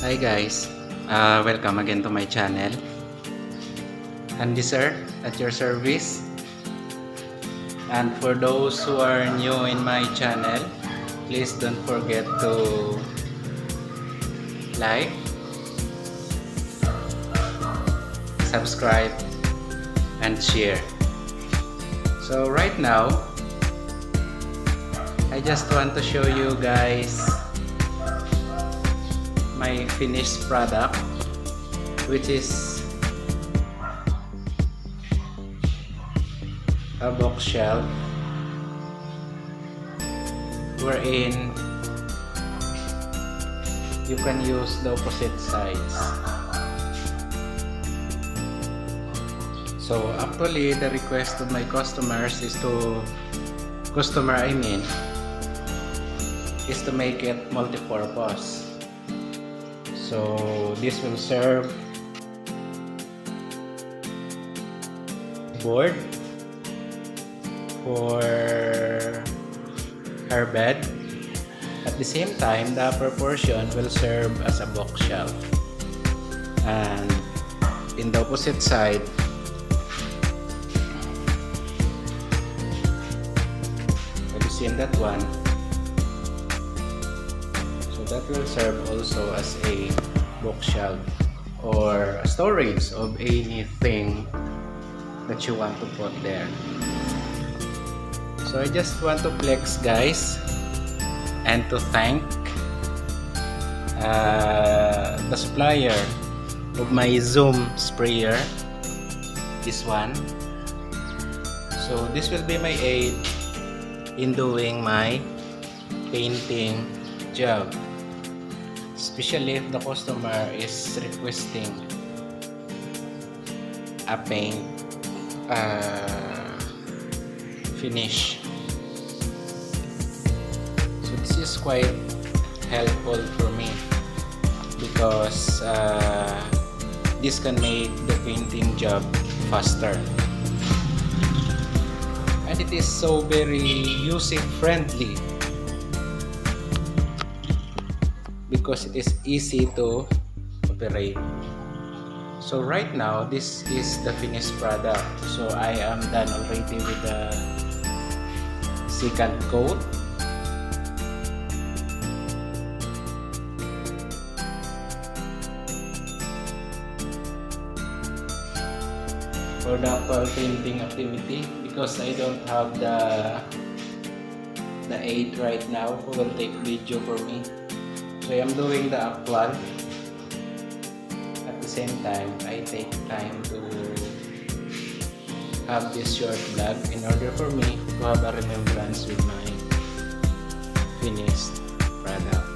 Hi guys, welcome again to my channel. Andy sir at your service. And for those who are new in my channel, please don't forget to like, subscribe, and share. So right now, I just want to show you guys my finished product, which is a bookshelf wherein you can use the opposite sides. So actually the request of my customers is to make it multi-purpose. So this will serve board for her bed. At the same time, the upper portion will serve as a bookshelf. And in the opposite side, have you seen that one? That will serve also as a bookshelf or a storage of anything that you want to put there. So I just want to flex guys and to thank the supplier of my Zoom sprayer, this one. So this will be my aid in doing my painting job, especially if the customer is requesting a paint finish. So this is quite helpful for me because this can make the painting job faster, and it is so very user friendly because it is easy to operate. So right now this is the finished product. So I am done already with the second coat. For the actual painting activity, because I don't have the aid right now who will take video for me. So I am doing the actual. At the same time, I take time to have this short vlog in order for me to have a remembrance with my finished product.